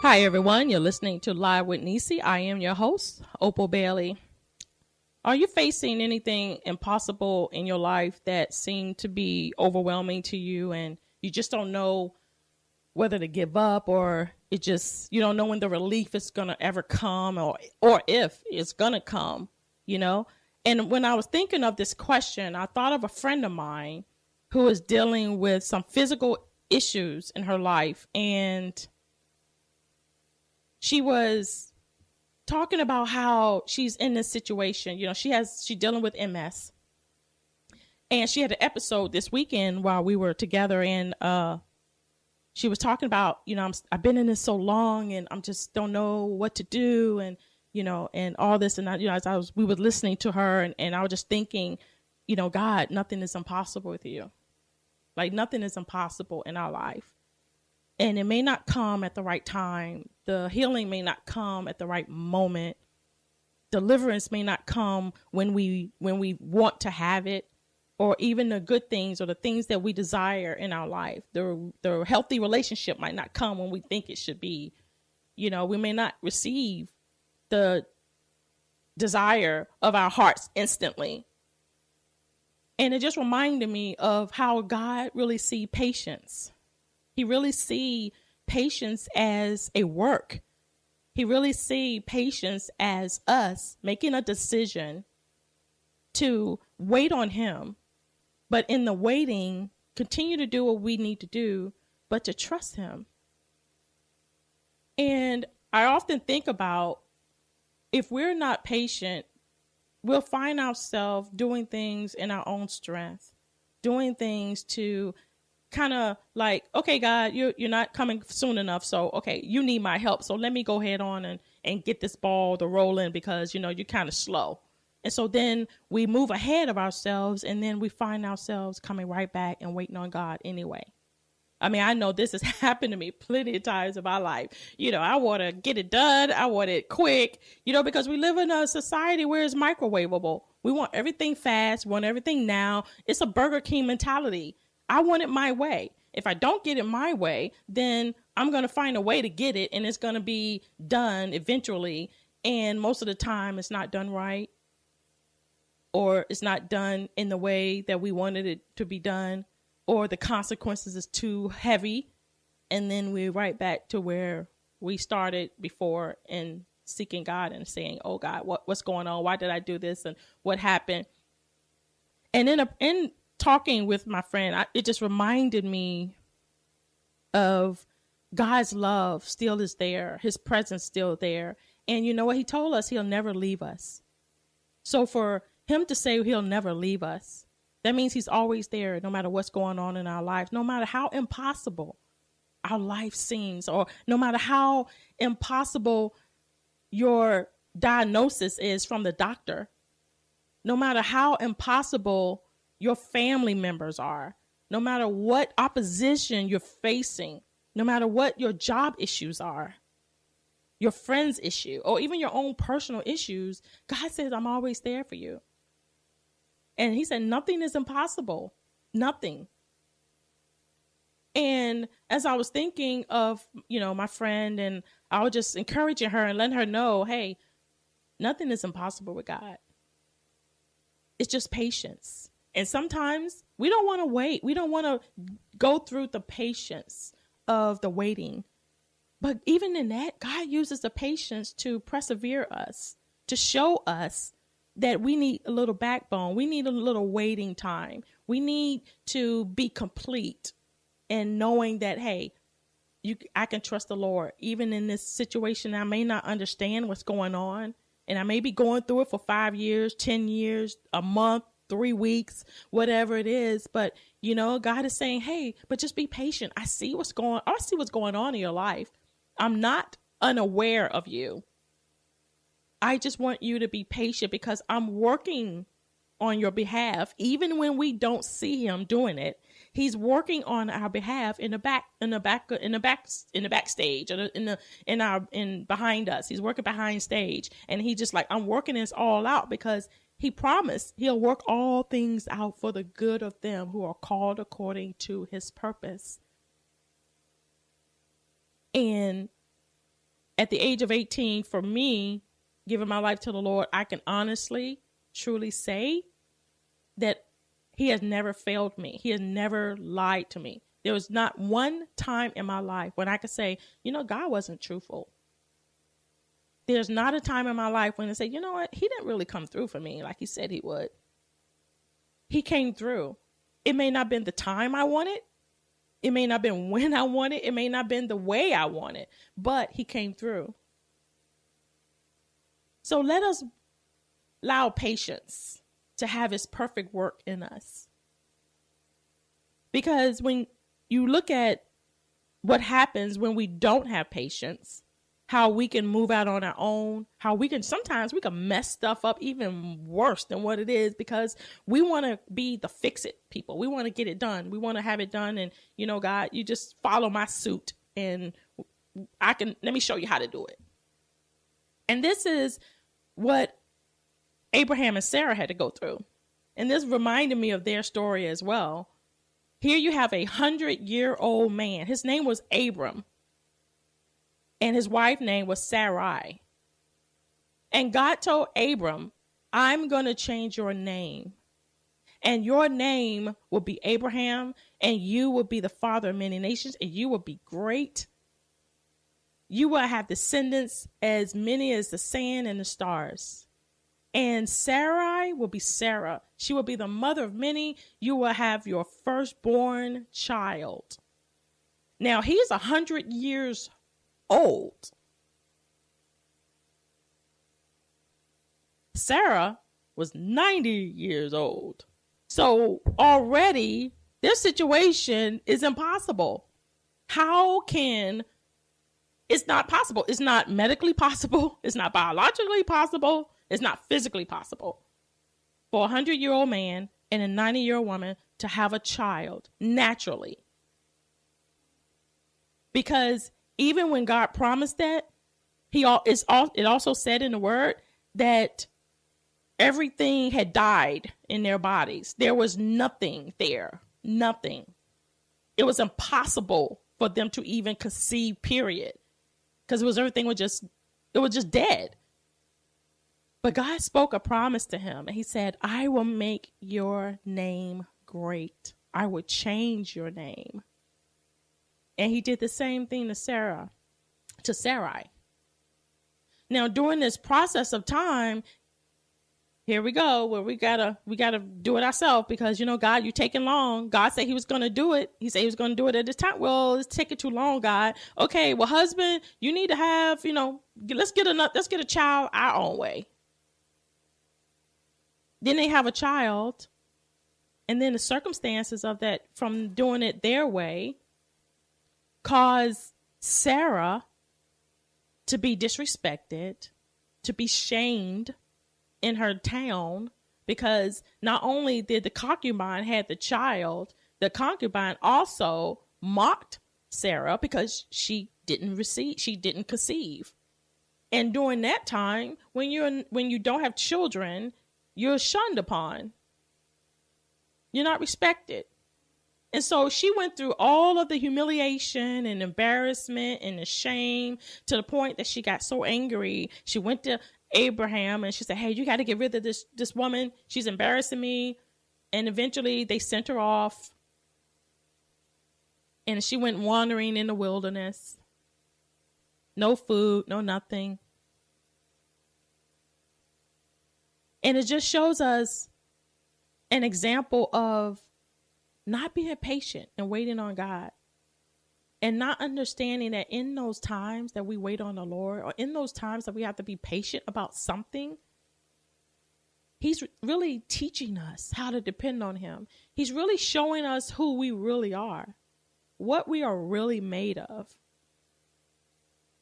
Hi, everyone. You're listening to Live with Necee. I am your host, Opal Bailey. Are you facing anything impossible in your life that seemed to be overwhelming to you and you just don't know whether to give up, or you don't know when the relief is going to ever come, or if it's going to come, you know? And when I was thinking of this question, I thought of a friend of mine who is dealing with some physical issues in her life, and she was talking about how she's in this situation. You know, she's dealing with MS, and she had an episode this weekend while we were together, and she was talking about, I've been in this so long, and I'm just don't know what to do, and and all this, and we were listening to her, and I was just thinking, God, nothing is impossible with you. Like, nothing is impossible in our life. And it may not come at the right time. The healing may not come at the right moment. Deliverance may not come when we want to have it, or even the good things or the things that we desire in our life. The healthy relationship might not come when we think it should be. We may not receive the desire of our hearts instantly. And it just reminded me of how God really sees patience. He really sees patience as a work. He really sees patience as us making a decision to wait on him, but in the waiting, continue to do what we need to do, but to trust him. And I often think about, if we're not patient, we'll find ourselves doing things in our own strength, doing things to kind of like, okay, God, you're not coming soon enough. So, okay, you need my help. So let me go ahead on and get this ball to roll in, because, you're kind of slow. And so then we move ahead of ourselves, and then we find ourselves coming right back and waiting on God anyway. I mean, I know this has happened to me plenty of times in my life. I want to get it done. I want it quick, because we live in a society where it's microwavable. We want everything fast, we want everything now. It's a Burger King mentality. I want it my way. If I don't get it my way, then I'm going to find a way to get it, and it's going to be done eventually. And most of the time, it's not done right, or it's not done in the way that we wanted it to be done, or the consequences is too heavy. And then we're right back to where we started before, and seeking God and saying, oh God, what's going on? Why did I do this? And what happened? And in talking with my friend, it just reminded me of God's love still is there. His presence still there. And you know what? He told us he'll never leave us. So for him to say he'll never leave us, that means he's always there, no matter what's going on in our lives, no matter how impossible our life seems, or no matter how impossible your diagnosis is from the doctor, no matter how impossible your family members are, no matter what opposition you're facing, no matter what your job issues are, your friend's issue, or even your own personal issues, God says, I'm always there for you. And he said, nothing is impossible. Nothing. And as I was thinking of, my friend, and I was just encouraging her and letting her know, hey, nothing is impossible with God. It's just patience. And sometimes we don't want to wait. We don't want to go through the patience of the waiting. But even in that, God uses the patience to persevere us, to show us that we need a little backbone. We need a little waiting time. We need to be complete in knowing that, hey, I can trust the Lord. Even in this situation, I may not understand what's going on, and I may be going through it for 5 years, 10 years, a month, 3 weeks, whatever it is. But, God is saying, hey, but just be patient. I see what's going on in your life. I'm not unaware of you. I just want you to be patient, because I'm working on your behalf. Even when we don't see him doing it, he's working on our behalf in the backstage, in behind us. He's working behind stage, and he just like, I'm working this all out, because he promised he'll work all things out for the good of them who are called according to his purpose. And at the age of 18, for me, giving my life to the Lord, I can honestly, truly say that he has never failed me. He has never lied to me. There was not one time in my life when I could say, God wasn't truthful. There's not a time in my life when I say, you know what? He didn't really come through for me like he said he would. He came through. It may not have been the time I wanted. It may not have been when I wanted. It may not have been the way I wanted, but he came through. So let us allow patience to have his perfect work in us. Because when you look at what happens when we don't have patience, how we can move out on our own, sometimes we can mess stuff up even worse than what it is because we want to be the fix it people. We want to get it done. We want to have it done. And, God, you just follow my suit and let me show you how to do it. And this is what Abraham and Sarah had to go through. And this reminded me of their story as well. Here you have 100-year-old man. His name was Abram. And his wife's name was Sarai. And God told Abram, I'm going to change your name. And your name will be Abraham, and you will be the father of many nations, and you will be great. You will have descendants as many as the sand and the stars. And Sarai will be Sarah. She will be the mother of many. You will have your firstborn child. Now, he's 100 years old. Sarah was 90 years old. So already their situation is impossible. It's not possible. It's not medically possible. It's not biologically possible. It's not physically possible for a 100-year-old man and a 90-year-old woman to have a child naturally. Because even when God promised that, it also said in the word that everything had died in their bodies. There was nothing there, nothing. It was impossible for them to even conceive, period. Because everything was just dead. But God spoke a promise to him, and he said, I will make your name great. I will change your name. And he did the same thing to Sarai. Now, during this process of time, here we go, where we gotta do it ourselves because, God, you're taking long. God said he was going to do it. He said he was going to do it at this time. Well, it's taking too long, God. Okay, well, husband, you need to have, let's get a child our own way. Then they have a child. And then the circumstances of that from doing it their way caused Sarah to be disrespected, to be shamed in her town, because not only did the concubine had the child, the concubine also mocked Sarah because she didn't conceive. And during that time, when you don't have children, you're shunned upon. You're not respected. And so she went through all of the humiliation and embarrassment and the shame to the point that she got so angry. She went to Abraham and she said, hey, you got to get rid of this woman. She's embarrassing me. And eventually they sent her off. And she went wandering in the wilderness. No food, no nothing. And it just shows us an example of not being patient and waiting on God, and not understanding that in those times that we wait on the Lord, or in those times that we have to be patient about something, he's really teaching us how to depend on him. He's really showing us who we really are, what we are really made of.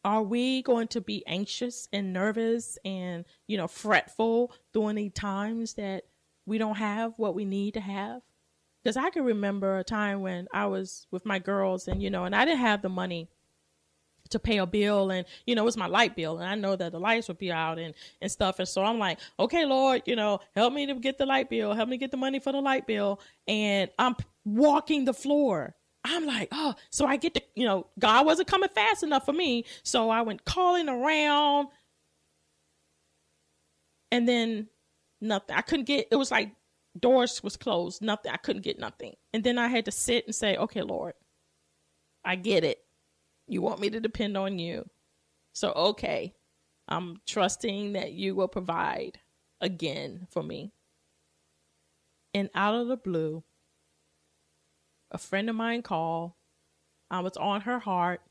Are we going to be anxious and nervous and, fretful during the times that we don't have what we need to have? Because I can remember a time when I was with my girls and, and I didn't have the money to pay a bill, and, it was my light bill, and I know that the lights would be out and stuff. And so I'm like, okay, Lord, help me to get the light bill, help me get the money for the light bill. And I'm walking the floor I'm like, oh, so I get to, God wasn't coming fast enough for me. So I went calling around, and then nothing. I couldn't get, it was like doors was closed, nothing. I couldn't get nothing. And then I had to sit and say, okay, Lord, I get it. You want me to depend on you. So, okay, I'm trusting that you will provide again for me. And out of the blue, a friend of mine called. I was on her heart.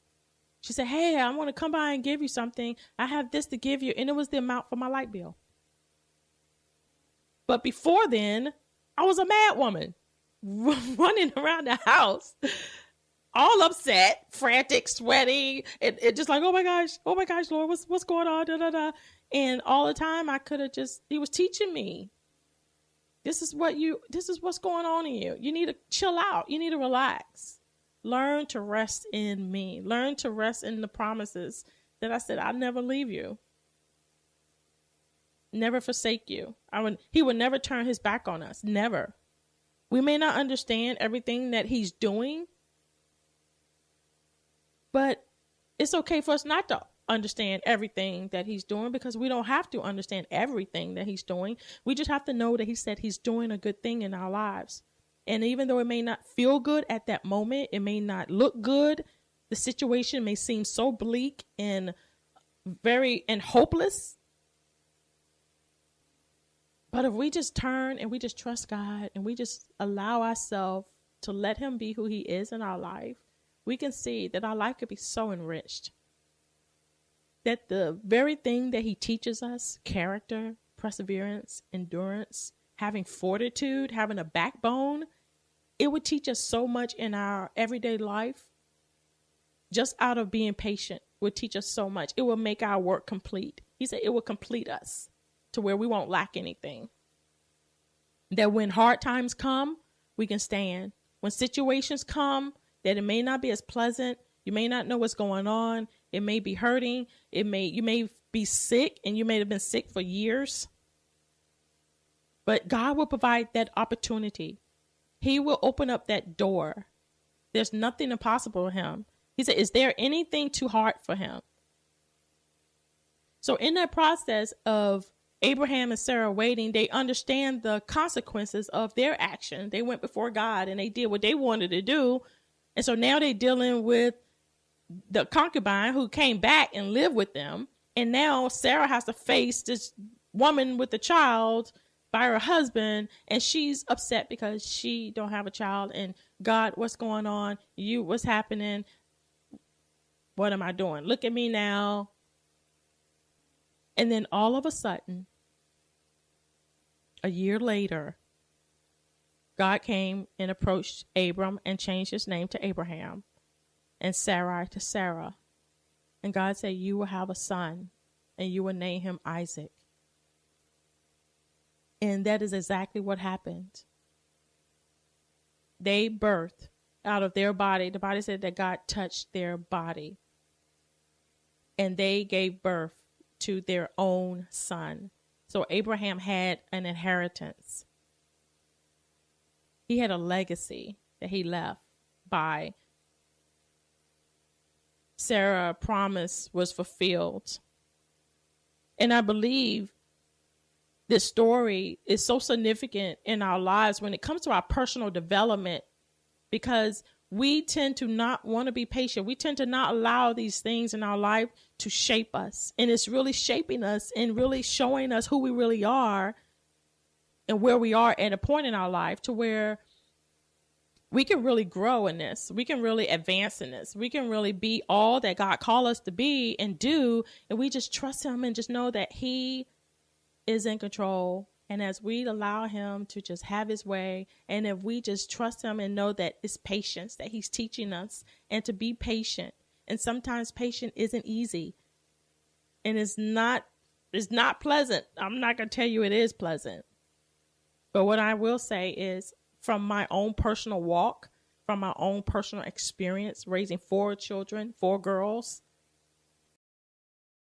She said, hey, I want to come by and give you something. I have this to give you. And it was the amount for my light bill. But before then, I was a mad woman running around the house, all upset, frantic, sweaty, and just like, oh my gosh, Lord, what's going on? Da, da, da. And all the time I could have he was teaching me. This is what's going on in you. You need to chill out. You need to relax. Learn to rest in me. Learn to rest in the promises that I said, I'll never leave you. Never forsake you. He would never turn his back on us. Never. We may not understand everything that he's doing, but it's okay for us not to understand everything that he's doing, because we don't have to understand everything that he's doing. We just have to know that he said he's doing a good thing in our lives. And even though it may not feel good at that moment, it may not look good, the situation may seem so bleak and hopeless. But if we just turn and we just trust God and we just allow ourselves to let him be who he is in our life, we can see that our life could be so enriched. That the very thing that he teaches us, character, perseverance, endurance, having fortitude, having a backbone, it would teach us so much in our everyday life. Just out of being patient would teach us so much. It will make our work complete. He said it will complete us to where we won't lack anything. That when hard times come, we can stand. When situations come, that it may not be as pleasant, you may not know what's going on, it may be hurting, you may be sick, and you may have been sick for years. But God will provide that opportunity. He will open up that door. There's nothing impossible for him. He said, is there anything too hard for him? So in that process of Abraham and Sarah waiting, they understand the consequences of their action. They went before God and they did what they wanted to do. And so now they're dealing with the concubine who came back and lived with them. And now Sarah has to face this woman with a child by her husband. And she's upset because she don't have a child. And God, what's going on? What's happening? What am I doing? Look at me now. And then all of a sudden, a year later, God came and approached Abram and changed his name to Abraham and Sarai to Sarah. And God said, you will have a son and you will name him Isaac. And that is exactly what happened. They birthed out of their body. The body said that God touched their body. And they gave birth to their own son. So Abraham had an inheritance. He had a legacy that he left by. Sarah's promise was fulfilled. And I believe this story is so significant in our lives when it comes to our personal development, because we tend to not want to be patient. We tend to not allow these things in our life to shape us. And it's really shaping us and really showing us who we really are and where we are at a point in our life to where we can really grow in this. We can really advance in this. We can really be all that God called us to be and do. And we just trust him and just know that he is in control. And as we allow him to just have his way, and if we just trust him and know that it's patience that he's teaching us and to be patient. And sometimes patience isn't easy and it's not pleasant. I'm not going to tell you it is pleasant. But what I will say is from my own personal walk, from my own personal experience, raising 4 children, 4 girls,